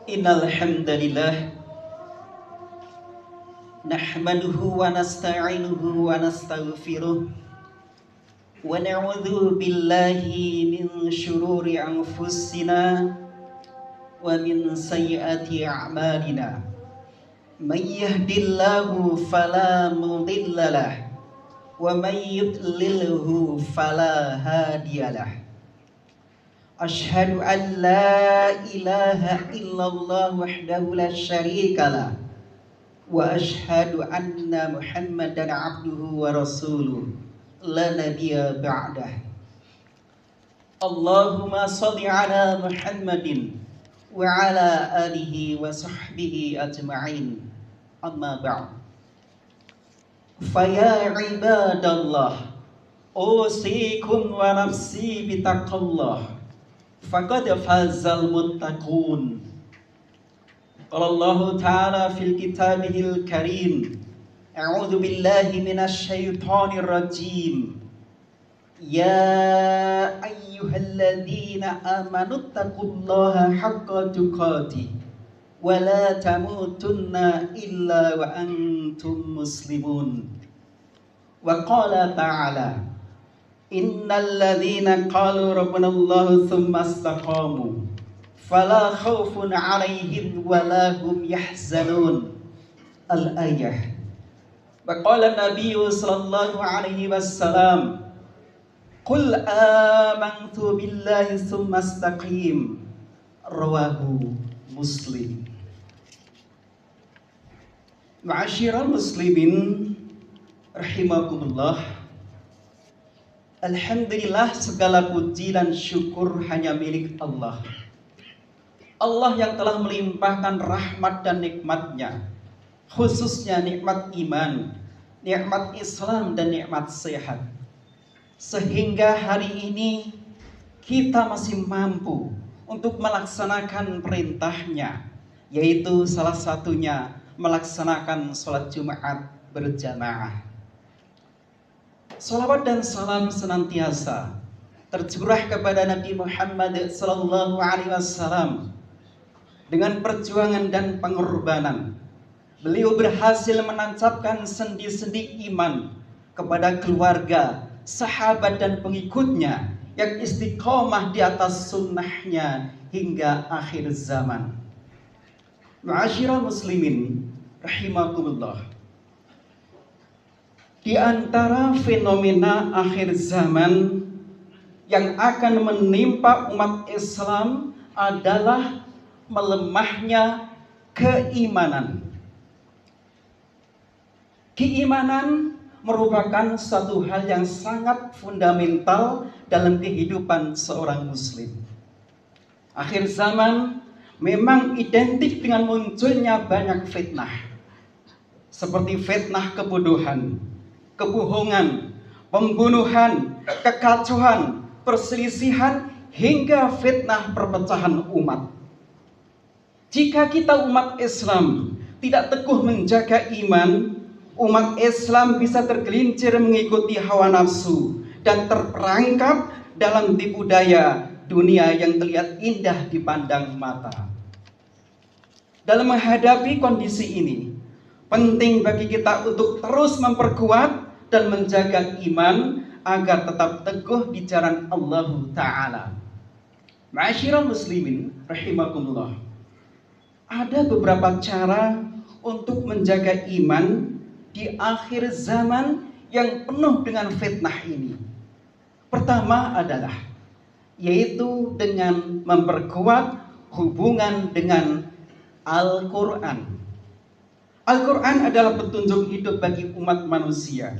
Innal hamdalillah nahmaduhu wa nasta'inuhu wa nastaghfiruh wa na'udzu billahi min syururi anfusina wa min sayyiati a'malina. May yahdihillahu fala mudhillalah wa may yudlilhu fala hadiyalah. Asyhadu an la ilaha illallah wahdahu la syarikalah wa asyhadu anna Muhammadan abduhu wa rasuluh la nabiyya ba'dah. Allahumma shalli ala Muhammadin wa ala alihi wa sahbihi ajma'in. Amma ba'd. Fa ya ibadallah, usikum wa nafsi bitaqallah. Faqad fazal muttaqun. Qala Allah Ta'ala fil kitabihil karim. A'udzu billahi minasy syaithanir rajim. Ya ayyuhalladzina amanu taqullaha haqqa tuqatih wa la tamutunna illa wa antum muslimun. Wa qala ta'ala Innal ladzina qalu rabbuna Allah tsumma istaqamu fala khaufun 'alaihim wa la hum yahzanun. Al-ayah. Wa qala Nabi sallallahu alaihi wasallam Qul amantu billahi tsumma istaqim. Rawahu Muslim. Ma'asyiral muslimin rahimakumullah. Alhamdulillah, segala puji dan syukur hanya milik Allah. Allah yang telah melimpahkan rahmat dan nikmatnya, khususnya nikmat iman, nikmat Islam dan nikmat sehat. Sehingga hari ini kita masih mampu untuk melaksanakan perintahnya, yaitu salah satunya melaksanakan sholat Jumat berjamaah. Salawat dan salam senantiasa tercurah kepada Nabi Muhammad sallallahu alaihi wasallam. Dengan perjuangan dan pengorbanan, beliau berhasil menancapkan sendi-sendi iman kepada keluarga, sahabat dan pengikutnya yang istiqomah di atas sunnahnya hingga akhir zaman. Ma'asyiral muslimin rahimakumullah. Di antara fenomena akhir zaman yang akan menimpa umat Islam adalah melemahnya keimanan. Keimanan merupakan satu hal yang sangat fundamental dalam kehidupan seorang muslim. Akhir zaman memang identik dengan munculnya banyak fitnah, seperti fitnah kebodohan, kebohongan, pembunuhan, kekacauan, perselisihan, hingga fitnah perpecahan umat. Jika kita umat Islam tidak teguh menjaga iman, umat Islam bisa tergelincir mengikuti hawa nafsu dan terperangkap dalam tipu daya dunia yang terlihat indah dipandang mata. Dalam menghadapi kondisi ini, penting bagi kita untuk terus memperkuat dan menjaga iman agar tetap teguh di jalan Allah Ta'ala. Ma'asyiral muslimin rahimakumullah. Ada beberapa cara untuk menjaga iman di akhir zaman yang penuh dengan fitnah ini. Pertama adalah yaitu dengan memperkuat hubungan dengan Al-Quran. Al-Quran adalah petunjuk hidup bagi umat manusia.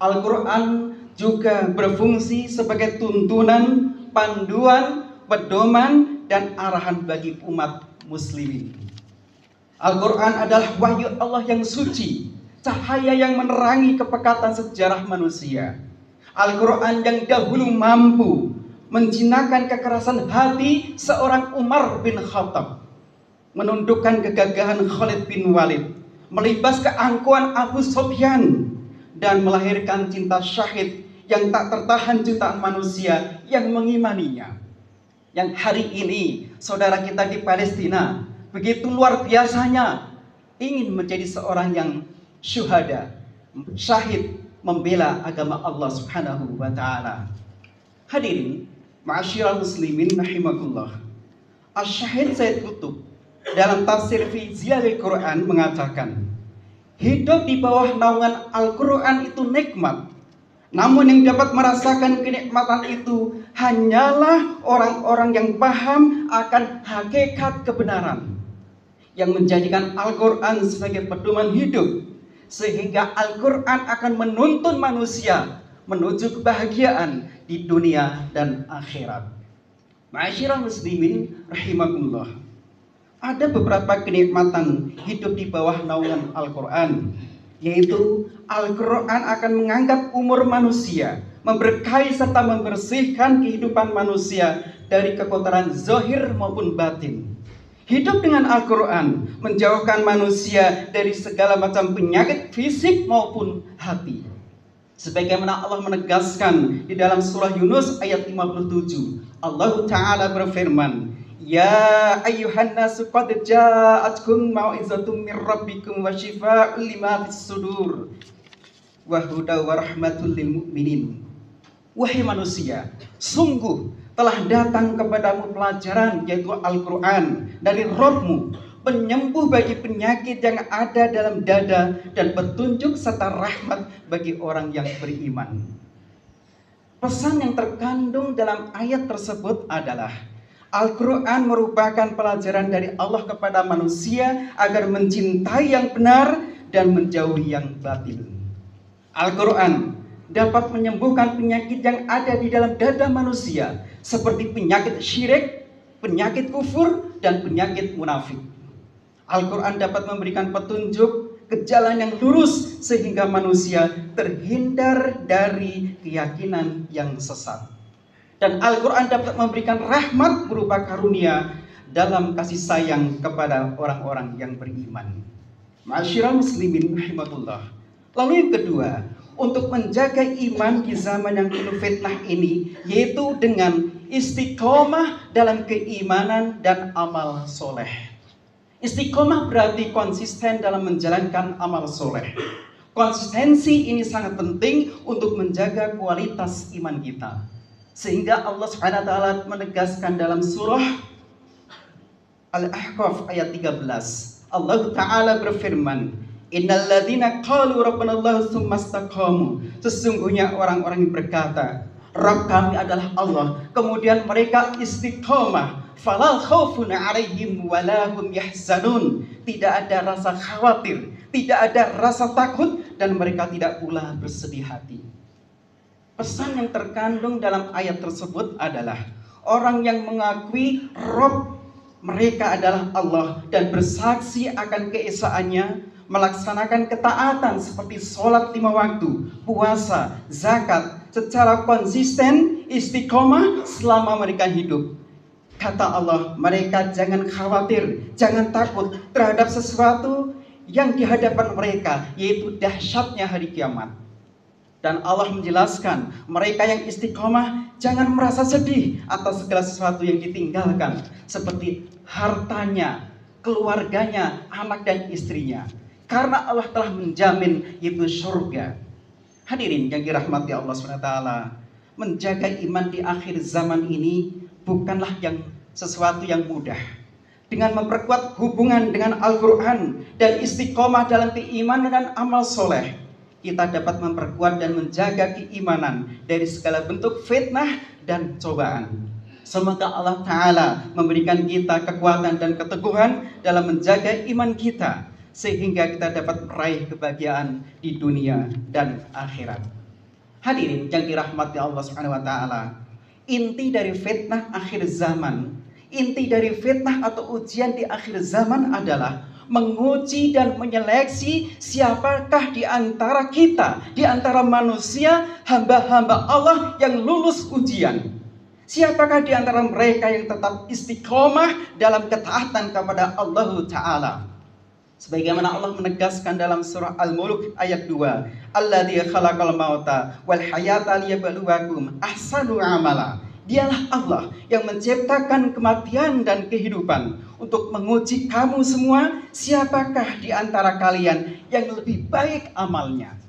Al-Quran juga berfungsi sebagai tuntunan, panduan, pedoman, dan arahan bagi umat muslimin. Al-Quran adalah wahyu Allah yang suci, cahaya yang menerangi kepekatan sejarah manusia. Al-Quran yang dahulu mampu menjinakkan kekerasan hati seorang Umar bin Khattab, menundukkan kegagahan Khalid bin Walid, melibas keangkuhan Abu Sufyan, dan melahirkan cinta syahid yang tak tertahan jutaan manusia yang mengimaninya. Yang hari ini saudara kita di Palestina begitu luar biasanya ingin menjadi seorang yang syuhada, syahid membela agama Allah Subhanahu wa taala. Hadirin, ma'asyiral muslimin rahimakumullah. Asy-Syahid Sayyid Qutb dalam tafsir fi Zilalil Quran mengatakan, hidup di bawah naungan Al-Quran itu nikmat. Namun yang dapat merasakan kenikmatan itu hanyalah orang-orang yang paham akan hakikat kebenaran, yang menjadikan Al-Quran sebagai pedoman hidup, sehingga Al-Quran akan menuntun manusia menuju kebahagiaan di dunia dan akhirat. Ma'asyiral muslimin rahimakumullah. Ada beberapa kenikmatan hidup di bawah naungan Al-Quran, yaitu Al-Quran akan mengangkat umur manusia, memberkahi serta membersihkan kehidupan manusia dari kekotoran zahir maupun batin. Hidup dengan Al-Quran menjauhkan manusia dari segala macam penyakit fisik maupun hati. Sebagaimana Allah menegaskan di dalam surah Yunus ayat 57, Allah Ta'ala berfirman, Ya ayyuhan nasu qad ja'atkum mau'izatum mir rabbikum wa shifaa'un lima fis sudur wa hudaw wa rahmatul lil mu'minin. Wahai manusia, sungguh telah datang kepadamu pelajaran, yaitu Al-Quran dari Rabbmu, penyembuh bagi penyakit yang ada dalam dada dan petunjuk serta rahmat bagi orang yang beriman. Pesan yang terkandung dalam ayat tersebut adalah Al-Quran merupakan pelajaran dari Allah kepada manusia agar mencintai yang benar dan menjauhi yang batil. Al-Quran dapat menyembuhkan penyakit yang ada di dalam dada manusia, seperti penyakit syirik, penyakit kufur, dan penyakit munafik. Al-Quran dapat memberikan petunjuk ke jalan yang lurus sehingga manusia terhindar dari keyakinan yang sesat. Dan Al-Quran dapat memberikan rahmat berupa karunia dalam kasih sayang kepada orang-orang yang beriman. Ma'asyiral muslimin rahimakumullah. Lalu yang kedua, untuk menjaga iman di zaman yang penuh fitnah ini, yaitu dengan istiqomah dalam keimanan dan amal soleh. Istiqomah berarti konsisten dalam menjalankan amal soleh. Konsistensi ini sangat penting untuk menjaga kualitas iman kita. Sehingga Allah Subhanahu wa taala menegaskan dalam surah Al-Ahqaf ayat 13. Allah Ta'ala berfirman, Innal ladzina qalu rabbunallahu tsumma istaqamu. Sesungguhnya orang-orang yang berkata, Rabb kami adalah Allah, kemudian mereka istiqamah, falal khaufun 'alaihim walahum yahzanun. Tidak ada rasa khawatir, tidak ada rasa takut, dan mereka tidak pula bersedih hati. Pesan yang terkandung dalam ayat tersebut adalah orang yang mengakui Rabb mereka adalah Allah dan bersaksi akan keesaannya, melaksanakan ketaatan seperti sholat 5 waktu, puasa, zakat secara konsisten, istiqomah selama mereka hidup. Kata Allah, mereka jangan khawatir, jangan takut terhadap sesuatu yang di hadapan mereka, yaitu dahsyatnya hari kiamat. Dan Allah menjelaskan, mereka yang istiqomah jangan merasa sedih atas segala sesuatu yang ditinggalkan, seperti hartanya, keluarganya, anak dan istrinya, karena Allah telah menjamin itu surga. Hadirin yang dirahmati Allah SWT, menjaga iman di akhir zaman ini bukanlah sesuatu yang mudah. Dengan memperkuat hubungan dengan Al-Quran dan istiqomah dalam keimanan dan amal soleh, kita dapat memperkuat dan menjaga keimanan dari segala bentuk fitnah dan cobaan. Semoga Allah Ta'ala memberikan kita kekuatan dan keteguhan dalam menjaga iman kita, sehingga kita dapat meraih kebahagiaan di dunia dan akhirat. Hadirin yang dirahmati Allah Subhanahu wa taala, inti dari fitnah akhir zaman, inti dari fitnah atau ujian di akhir zaman adalah menguji dan menyeleksi siapakah di antara kita, di antara manusia, hamba-hamba Allah yang lulus ujian. Siapakah di antara mereka yang tetap istiqomah dalam ketaatan kepada Allah Ta'ala. Sebagaimana Allah menegaskan dalam surah Al-Mulk ayat 2, Alladzi khalaqal mauta wal hayata liyabluwakum ahsanu amala. Dialah Allah yang menciptakan kematian dan kehidupan untuk menguji kamu semua, siapakah di antara kalian yang lebih baik amalnya.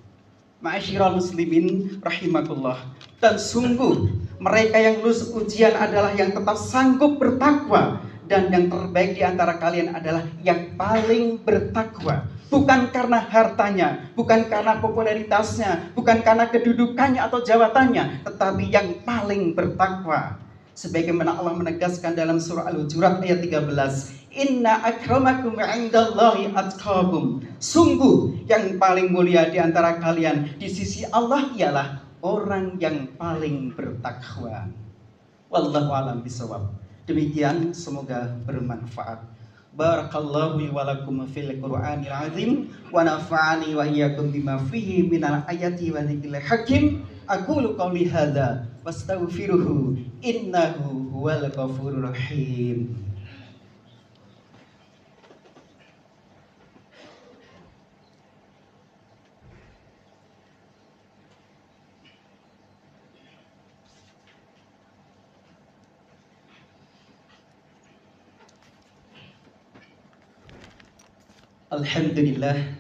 Ma'asyiral muslimin rahimakumullah. Dan sungguh mereka yang lulus ujian adalah yang tetap sanggup bertakwa, dan yang terbaik di antara kalian adalah yang paling bertakwa. Bukan karena hartanya, bukan karena popularitasnya, bukan karena kedudukannya atau jabatannya, tetapi yang paling bertakwa. Sebagaimana Allah menegaskan dalam surah Al-Hujurat ayat 13, Inna akramakum indallahi atqakum. Sungguh yang paling mulia di antara kalian di sisi Allah ialah orang yang paling bertakwa. Wallahu a'lam bishawab. Demikian, semoga bermanfaat. Barakallahu li wa lakum fil Qur'anil azim wa nafa'ani wa iyyakum bima fihi minal ayati wa dzikril hakim. Aqulu qouli hadza wastaghfiruhu innahu huwal ghafurur rahim. Alhamdulillah,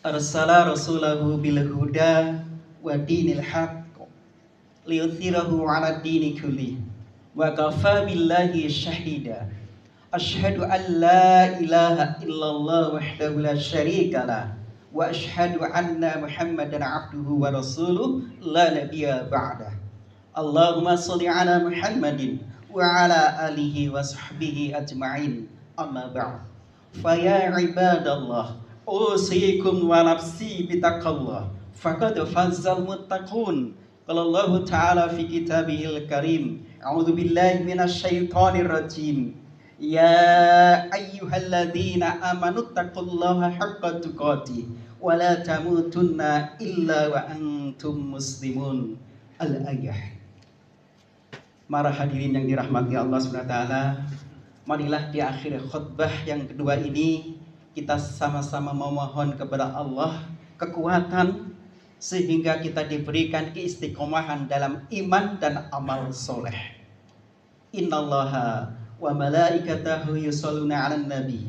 arsala rasulahu bil huda wa dinil haqq liyuthhirahu 'ala dini kulli wa kafa billahi syahida. Asyhadu an la ilaha illallah wahdahu la syarika lah wa asyhadu anna Muhammadan 'abduhu wa rasuluh la nabiyya ba'dah. Allahumma shalli 'ala Muhammadin wa 'ala alihi wa sahbihi ajma'in. Amma ba'd. Faya ibadallah, usikum wa nafsi bitaqallah, faqad fazzal muttaqun. Qala Allah Ta'ala fi kitabihil karim, a'udzu billahi minasy syaithanir rajim. Ya ayyuhalladzina amanu taqullaha haqqa tuqatih wa la tamutunna illa wa antum muslimun. Al-ayah. Para hadirin yang dirahmati Allah Subhanahu wa taala, marilah di akhir khutbah yang kedua ini kita sama-sama memohon kepada Allah kekuatan sehingga kita diberikan keistiqomahan dalam iman dan amal soleh. Innallaha wa malaikatahu yusholluna 'alan nabi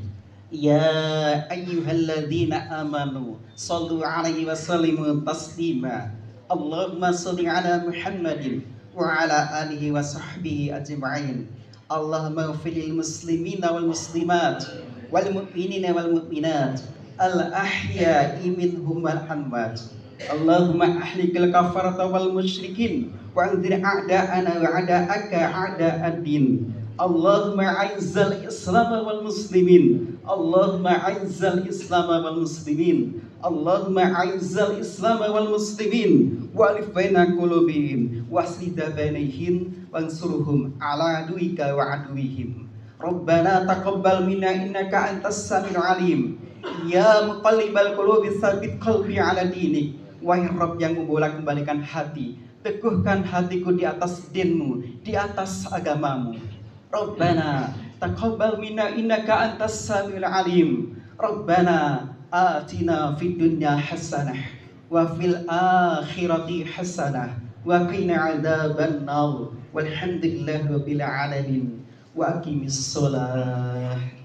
ya ayyuhalladzina amanu shallu 'alaihi wa sallimu taslima. Allahumma shalli 'ala Muhammadin wa 'ala alihi wa sahbihi ajma'in. Allahumma ighfirlil muslimina wal muslimat wal mu'minina wal mu'minat al ahya'i minhum wal amwat. Allahumma ahlikil kafarata wal musyrikin wa anzir a'da'ana wa a'da'aka a'da'ad-din. Allahumma a'izzal islam wal muslimin. Allahumma a'izzal islam wal muslimin. Allahumma a'izzal islam wal muslimin wa alif baina qulubihim waslida bainahum wansurhum ala aduika wa aduwihim. Rabbana taqabbal minna innaka antas samiul alim. Ya muqallibal qulubi tsabbit qalbi ala dinik. Wahai Rabb yang membolak-balikan hati, teguhkan hatiku di atas dinmu, di atas agamamu. Rabbana taqabbal minna innaka antas samiul alim. Rabbana atina fid dunya hasanah wa fil akhirati hasanah wa qina adzaban nar. Walhamdulillahi rabbil alamin. Wa aqimis shalah.